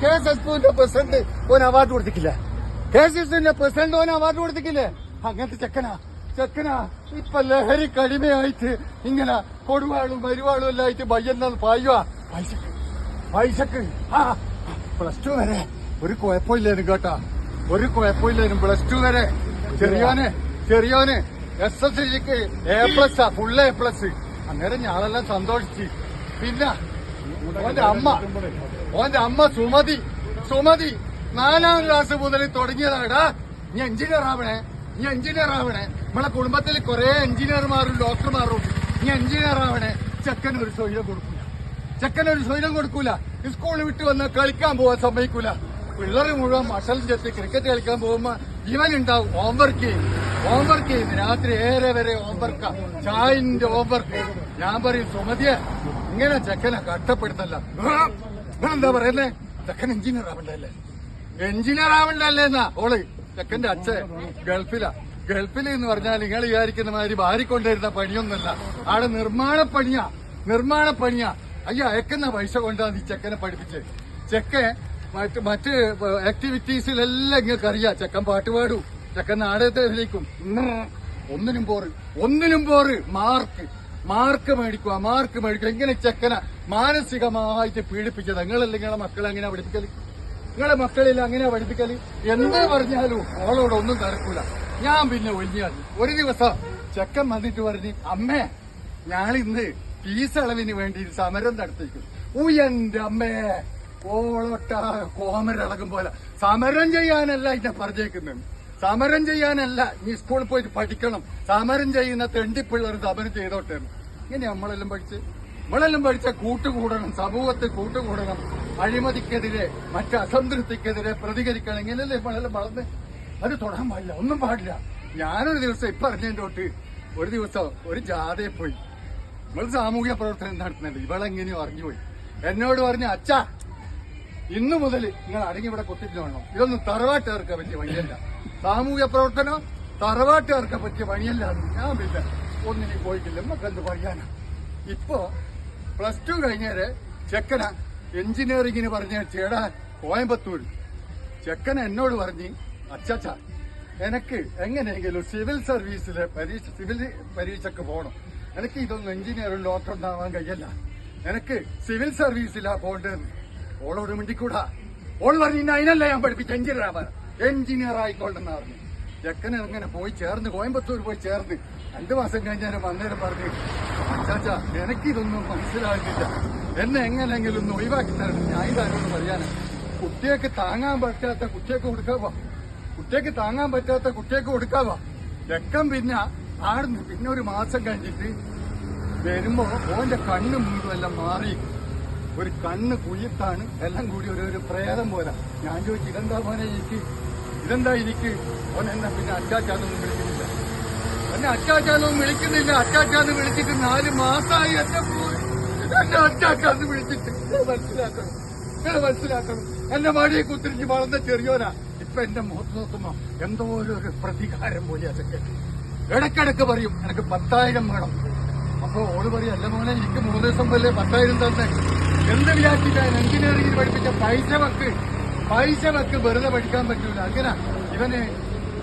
KSSPന്റെ president ഓൻ award കൊടുത്തിക്കില്ല. KSSPന്റെ president ഓൻ award കൊടുത്തിക്കില്ലേ? അങ്ങനത്തെ ചെക്കനാ ഇപ്പൊ ലഹരി കടിമയായിട്ട് ഇങ്ങനെ കൊടുവാളും മരുവാളും എല്ലാം ആയിട്ട് ബയ്യെന്നു പായുക. പൈസക്ക് +2 വരെ ഒരു കുഴപ്പമില്ലേനും കേട്ടാ, ഒരു കുഴപ്പമില്ലേനും. +2 വരെ ചെറിയോന് SSLCക്ക് A+, ഫുൾ A+. അന്നേരം ഞാനെല്ലാം സന്തോഷിച്ച്. പിന്നെ ഓന്റെ അമ്മ സുമതി 4ാം ക്ലാസ് മുതൽ തുടങ്ങിയതാടാ. നീ എഞ്ചിനീയർ ആവണേ. നമ്മളെ കുടുംബത്തിൽ കുറെ എഞ്ചിനീയർമാരും ഡോക്ടർമാരും ഉണ്ട്. നീ എഞ്ചിനീയർ ആവണേ. ചെക്കനൊരു സ്വൈരം കൊടുക്കൂല. സ്കൂളിൽ വിട്ട് വന്ന് കളിക്കാൻ പോവാൻ സമ്മതിക്കൂല. പിള്ളേർ മുഴുവൻ മഷൽ ചെത്തി ക്രിക്കറ്റ് കളിക്കാൻ പോകുമ്പോ ഇവനുണ്ടാവും ഹോംവർക്ക് ചെയ്യുന്നു. രാത്രി 7 വരെ ഹോംവർക്കാ, ചായന്റെ ഹോംവർക്ക്. ഞാൻ പറയും സുമതിയെ ഇങ്ങനെ ചെക്കനെ കഷ്ടപ്പെടുത്തല്ല. എന്താ പറയുന്നേ? ചെക്കൻ എഞ്ചിനീയർ ആവണ്ടല്ലേ എന്നാ ഓള്. ചെക്കന്റെ അച്ഛൻ ഗൾഫിൽ എന്ന് പറഞ്ഞാൽ നിങ്ങൾ വിചാരിക്കുന്ന മാതിരി ഭാര്യക്കൊണ്ടിരുന്ന പണിയൊന്നുമല്ല. അവിടെ നിർമ്മാണ പണിയാ. അയക്കുന്ന പൈസ കൊണ്ടാണ് ഈ ചെക്കനെ പഠിപ്പിച്ച്. ചെക്കൻ മറ്റ് ആക്ടിവിറ്റീസിലെല്ലാം ഇങ്ങനെ അറിയാം. ചെക്കൻ പാട്ട് പാടും, ചെക്കൻ നാടകത്തിലേക്കും. ഒന്നിനും പോറ് മാർക്ക് മേടിക്കുക. ഇങ്ങനെ ചെക്കനെ മാനസികമായിട്ട് പീഡിപ്പിച്ചത്. നിങ്ങളല്ലേ നിങ്ങളെ മക്കളെ അങ്ങനെ പഠിപ്പിക്കല്? നിങ്ങളെ മക്കളിൽ അങ്ങനെയാ പഠിപ്പിക്കല്? എന്ത് പറഞ്ഞാലും ഓളോട് ഒന്നും നടക്കൂല. ഞാൻ പിന്നെ ഒഴിഞ്ഞാൽ ഒരു ദിവസം ചെക്കൻ വന്നിട്ട് പറഞ്ഞ്, അമ്മേ ഞാളിന്ന് ഫീസ് അളവിന് വേണ്ടി സമരം നടത്തിക്കും. എന്റെ അമ്മേ, ഓളൊട്ട കോമരളകും പോലെ. സമരം ചെയ്യാനല്ല ഇതിനെ പറഞ്ഞേക്കുന്നത്. സമരം ചെയ്യാനല്ല. നീ സ്കൂളിൽ പോയിട്ട് പഠിക്കണം. സമരം ചെയ്യുന്ന തെണ്ടിപ്പിള്ളേർ സമരം ചെയ്തോട്ടെ. ഇങ്ങനെ നമ്മളെല്ലാം പഠിച്ച കൂട്ടുകൂടണം, സമൂഹത്തിൽ കൂട്ടുകൂടണം. അഴിമതിക്കെതിരെ മറ്റ് അസംതൃപ്തിക്കെതിരെ പ്രതികരിക്കണം. ഇങ്ങനെയല്ലേ നമ്മളെല്ലാം വളർന്ന്. അത് തുടങ്ങാൻ പാടില്ല, ഒന്നും പാടില്ല. ഞാനൊരു ദിവസം ഇപ്പറിഞ്ഞതിന്റെ തൊട്ട് ഒരു ദിവസം ഒരു ജാഥയിൽ പോയി. നമ്മൾ സാമൂഹ്യ പ്രവർത്തനം നടത്തുന്നുണ്ട്. ഇവളെങ്ങനെയോ അറിഞ്ഞുപോയി. എന്നോട് പറഞ്ഞു, അച്ഛാ ഇന്നു മുതൽ നിങ്ങൾ അടങ്ങി ഇവിടെ കൊത്തിട്ട് വേണം. ഇതൊന്നും തറവാട്ടുകാർക്ക് പറ്റിയ പണിയല്ല. സാമൂഹ്യ പ്രവർത്തനം തറവാട്ടുകാർക്ക് പറ്റിയ പണിയല്ല. ഞാൻ പിന്നെ ഒന്നിനും പോയിട്ടില്ല. നമുക്കെന്ത് പറയാനാ? ഇപ്പോ +2 കഴിഞ്ഞേരെ ചെക്കന എഞ്ചിനീയറിംഗിന് പറഞ്ഞ ചേടാ കോയമ്പത്തൂർ. ചെക്കൻ എന്നോട് പറഞ്ഞ്, അച്ചാച്ചാ എനിക്ക് എങ്ങനെയെങ്കിലും സിവിൽ സർവീസിലെ സിവിൽ പരീക്ഷക്ക് പോകണം. എനിക്ക് ഇതൊന്നും എഞ്ചിനീയറും ഡോക്ടർ ഉണ്ടാവാൻ കഴിയല്ല. എനിക്ക് സിവിൽ സർവീസിലാ പോകേണ്ടതെന്ന്. ഓളോട് മിണ്ടിക്കൂടാ. ഓൾ പറഞ്ഞു, ഇന്ന അതിനല്ല ഞാൻ പഠിപ്പിച്ച എഞ്ചിനീയർ ആയിക്കൊണ്ടെന്ന് പറഞ്ഞു. ചെക്കൻ അങ്ങനെ പോയി ചേർന്ന്, കോയമ്പത്തൂർ പോയി ചേർന്ന് 2 മാസം കഴിഞ്ഞാലും അന്നേരം പറഞ്ഞു, അച്ചാച്ചാ എനിക്കിതൊന്നും മനസ്സിലാകുന്നില്ല, എന്നെ എങ്ങനെയെങ്കിലും ഒന്ന് ഒഴിവാക്കി തരണം. ഞാൻ ഇതാരോട് പറയാനാ? കുട്ടിയൊക്കെ താങ്ങാൻ പറ്റാത്ത കുട്ടിയൊക്കെ കൊടുക്കാവാ. ചെക്കൻ പിന്നെ ആടുന്നു. പിന്നെ ഒരു മാസം കഴിഞ്ഞിട്ട് വരുമ്പോ ഓന്റെ കണ്ണ് മുഴുവെല്ലാം മാറി. ഒരു കണ്ണ് കുയ്യത്താണ്, എല്ലാം കൂടി ഒരു പ്രേതം പോലെ. ഞാൻ ചോദിച്ചു, ഇതെന്താ മോനെ ഇതെന്താ എനിക്ക്? ഓൻ എന്നെ പിന്നെ അച്ചാച്ചാന്നൊന്നും വിളിക്കുന്നില്ല. അച്ചാച്ചാന്ന് വിളിച്ചിട്ട് 4 മാസമായി. എന്നെ അച്ചാച്ചാന്ന് വിളിച്ചിട്ട് മനസ്സിലാക്കണം. എന്റെ മടിയെ കുത്തിരിഞ്ഞ് വളർന്ന ചെറിയോനാ. ഇപ്പൊ എന്റെ മുഖത്ത് നോക്കുമ്പോ എന്തോ ഒരു പ്രതികാരം പോലെ. അതൊക്കെ ഇടയ്ക്കിടയ്ക്ക് പറയും, എനിക്ക് 10,000 വേണം. അപ്പൊ ഓള് പറയും, അല്ല മോനെ എനിക്ക് 3 ദിവസം പോലെ 10,000 തന്നെ. എന്ത് വിചാരിച്ചിട്ടാണ് എഞ്ചിനീയറിംഗിൽ പഠിപ്പിച്ച പൈസ വെക്ക് വെറുതെ പഠിക്കാൻ പറ്റൂല. അങ്ങനെ ഇവന്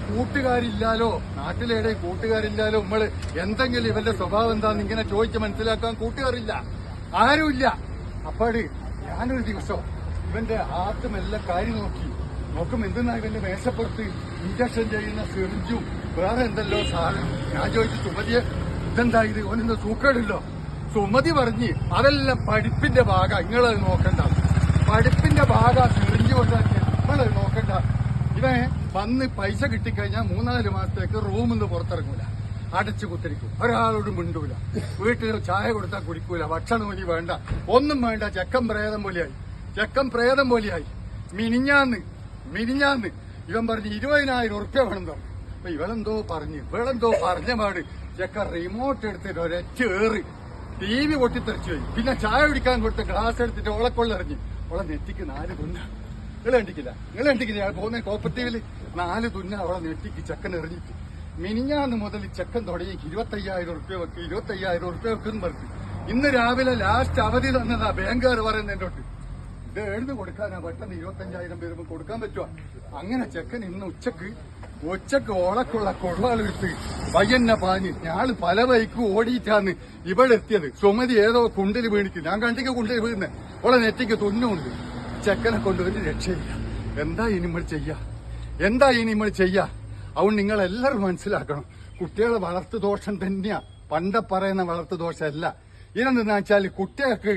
കൂട്ടുകാരില്ലാലോ, നാട്ടിലേടെ കൂട്ടുകാരില്ലാലോ. നമ്മള് എന്തെങ്കിലും ഇവന്റെ സ്വഭാവം എന്താന്ന് ഇങ്ങനെ ചോദിച്ച് മനസ്സിലാക്കാൻ കൂട്ടുകാരില്ല, ആരുമില്ല. അപ്പാട് ഞാനൊരു ദിവസം ഇവന്റെ ആത്തുമെല്ലാം കാര്യം നോക്കും. എന്തെന്നാ ഇവന്റെ മേശപ്പുറത്ത് ഇഞ്ചക്ഷൻ ചെയ്യുന്ന സിറിഞ്ചും വേറെ എന്തല്ലോ സാധനം. ഞാൻ ചോദിച്ചു, സുമതിയെ ഇതെന്താ ഇത്? ഓനെന്താ സൂക്കേടില്ലോ? സുമതി പറഞ്ഞ്, അതെല്ലാം പഠിപ്പിന്റെ ഭാഗം, നിങ്ങളത് നോക്കണ്ട. പഠിപ്പിന്റെ ഭാഗം സിറിഞ്ച് കൊണ്ടാക്കി, നിങ്ങളത് നോക്കണ്ട. ഇവൻ വന്ന് പൈസ കിട്ടിക്കഴിഞ്ഞാൽ 3-4 മാസത്തേക്ക് റൂമിൽ നിന്ന് പുറത്തിറങ്ങൂല, അടച്ചു കുത്തിരിക്കും, ഒരാളോട് മിണ്ടൂല, വീട്ടിൽ ചായ കൊടുത്താൽ കുടിക്കൂല, ഭക്ഷണം ഇനി വേണ്ട, ഒന്നും വേണ്ട. ചെക്കൻ പ്രേതം പോലെയായി. മിനിഞ്ഞാന്ന് ഇവൻ പറഞ്ഞ് 20,000 ഉറുപ്പ്യ വേണം പറഞ്ഞു. അപ്പൊ ഇവളെന്തോ പറഞ്ഞ പാട് ചെക്കൻ റിമോട്ട് എടുത്തിട്ട് ഒരേറ് TV പൊട്ടിത്തെറിച്ചു പോയി. പിന്നെ ചായ കുടിക്കാൻ കൊടുത്ത ഗ്ലാസ് എടുത്തിട്ട് ഓളക്കൊള്ളറിഞ്ഞ് ഓളെ നെറ്റിക്ക് 4 തുന്ന. നിങ്ങൾ കണ്ടിക്കില്ല പോകുന്ന കോപ്പറേറ്റീവില് 4 തുന്ന അവളെ നെറ്റിക്ക് ചെക്കൻ എറിഞ്ഞിട്ട്. മിനിഞ്ഞാന്ന് മുതൽ ചെക്കൻ തുടങ്ങി 25,000 ഉറുപ്പ്യ വെക്കെന്ന് പറഞ്ഞു. ഇന്ന് രാവിലെ ലാസ്റ്റ് അവധി തന്നതാ ബാങ്കുകാർ പറയുന്നതിന്റെ തൊട്ട്. ഇത് എഴുതി കൊടുക്കാനാ പെട്ടെന്ന് 25,000 വരുമ്പോ കൊടുക്കാൻ പറ്റുമോ? അങ്ങനെ ചെക്കൻ ഇന്ന് ഉച്ചക്ക് ഓളക്കുള്ള കൊള്ളാളെടുത്ത് പയ്യന്നെ പാഞ്ഞ് ഞാള് പല വൈക്കും ഓടിയിട്ടാണ് ഇവിടെ എത്തിയത്. സുമതി ഏതോ കുണ്ടിൽ വീണിക്ക്, ഞാൻ കണ്ടിക്ക് കുണ്ടിൽ വീഴുന്നേ, ഓളെ നെറ്റിക്ക് തുന്നുണ്ട്. ചെക്കനെ കൊണ്ട് ഒരു രക്ഷയില്ല. എന്താ ഇനി നമ്മൾ ചെയ്യാ? അതുകൊണ്ട് നിങ്ങൾ എല്ലാവരും മനസ്സിലാക്കണം, കുട്ടികളെ വളർത്തു ദോഷം തന്നെയാ, പണ്ട പറയുന്ന വളർത്തു ദോഷമല്ല. ഇതെന്താ വെച്ചാൽ കുട്ടികൾക്ക്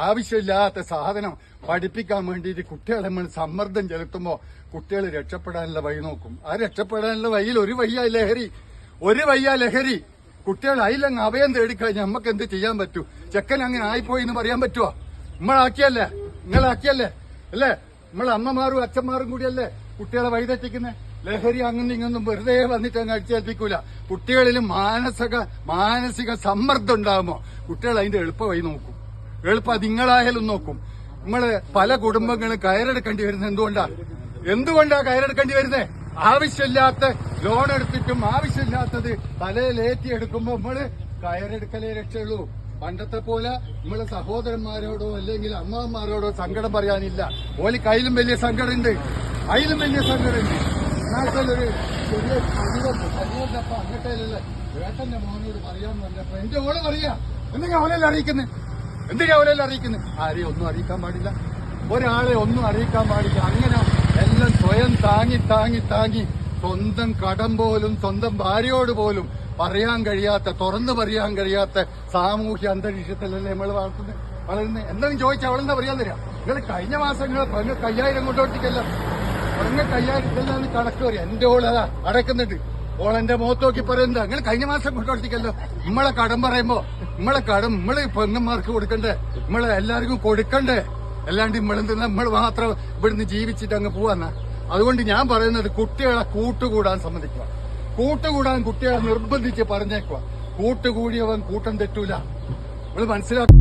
ആവശ്യമില്ലാത്ത സാധനം പഠിപ്പിക്കാൻ വേണ്ടിയിട്ട് കുട്ടികളെ നമ്മൾ സമ്മർദ്ദം ചെലുത്തുമ്പോ കുട്ടികൾ രക്ഷപ്പെടാനുള്ള വഴി നോക്കും. ആ രക്ഷപ്പെടാനുള്ള വഴിയിൽ ഒരു വയ്യ ലഹരി. കുട്ടികൾ അതിലങ്ങ് അഭയം തേടിക്കഴിഞ്ഞാൽ നമുക്ക് എന്ത് ചെയ്യാൻ പറ്റൂ? ചെക്കൻ അങ്ങനെ ആയിപ്പോയി എന്ന് പറയാൻ പറ്റുമോ? നിങ്ങളാക്കിയല്ലേ അല്ലേ? നമ്മളെ അമ്മമാരും അച്ഛന്മാരും കൂടിയല്ലേ കുട്ടികളെ വഴിതെറ്റിക്കുന്നത്? ലഹരി അങ്ങനെ ഇങ്ങൊന്നും വെറുതെ വന്നിട്ട് അങ്ങ് അടിച്ചേൽപ്പിക്കൂല. കുട്ടികളിൽ മാനസിക സമ്മർദ്ദം ഉണ്ടാകുമ്പോ കുട്ടികൾ അതിന്റെ എളുപ്പ വഴി നോക്കും. എളുപ്പം നിങ്ങളായാലും നോക്കും. നമ്മള് പല കുടുംബങ്ങളും കയറെടുക്കേണ്ടി വരുന്നത് എന്തുകൊണ്ടാ കയറെടുക്കേണ്ടി വരുന്നേ? ആവശ്യമില്ലാത്ത ലോൺ എടുത്തിട്ടും ആവശ്യമില്ലാത്തത് തലയിലേറ്റി എടുക്കുമ്പോ നമ്മള് കയറെടുക്കലേ രക്ഷയുള്ളൂ. പണ്ടത്തെ പോലെ നമ്മളെ സഹോദരന്മാരോടോ അല്ലെങ്കിൽ അമ്മമാരോടോ സങ്കടം പറയാനില്ല. ഓല് കയ്യിലും വലിയ സങ്കടമുണ്ട്. എന്നാൽക്കൊരു ചെറിയ കഴിവപ്പ അങ്ങട്ടല്ല വേട്ടന്റെ മോനോട് പറയാന്ന് പറഞ്ഞപ്പോ എന്റെ ഓള് പറയാ എന്തെങ്കിലും അവലെല്ലാം അറിയിക്കുന്നത് ആരെയും ഒന്നും അറിയിക്കാൻ പാടില്ല, ഒരാളെ ഒന്നും അറിയിക്കാൻ പാടില്ല. അങ്ങനെ എല്ലാം സ്വയം താങ്ങി സ്വന്തം കടം പോലും സ്വന്തം ഭാര്യയോട് പോലും തുറന്നു പറയാൻ കഴിയാത്ത സാമൂഹ്യ അന്തരീക്ഷത്തിലല്ലേ നമ്മൾ വളരുന്നത്. എന്തെങ്കിലും ചോദിച്ചാൽ അവളെന്താ പറയാൻ തരാം? നിങ്ങൾ കഴിഞ്ഞ മാസം നിങ്ങൾ 5,000 കൊണ്ടോട്ടിക്കല്ലോ, 5,000 കണക്ക് പറയാം. എന്റെ ഓളതാ അടക്കുന്നുണ്ട്. ഓളെന്റെ മുഖത്ത് നോക്കി പറയുന്നത് നിങ്ങൾ കഴിഞ്ഞ മാസം കൊണ്ടോട്ടിക്കല്ലോ. നമ്മളെ കടം പറയുമ്പോ നമ്മള് പെങ്ങന്മാർക്ക് കൊടുക്കണ്ടേ, നമ്മളെ എല്ലാവർക്കും കൊടുക്കണ്ടേ? അല്ലാണ്ട് നമ്മൾ മാത്രം ഇവിടുന്ന് ജീവിച്ചിട്ട് അങ്ങ് പോവാന്ന. അതുകൊണ്ട് ഞാൻ പറയുന്നത് കുട്ടികളെ കൂട്ടുകൂടാൻ സമ്മതിക്കുക. കുട്ടികളെ നിർബന്ധിച്ച് പറഞ്ഞേക്കുക. കൂട്ടുകൂടിയവൻ കൂട്ടം തെറ്റൂല. നമ്മൾ മനസ്സിലാക്കുക.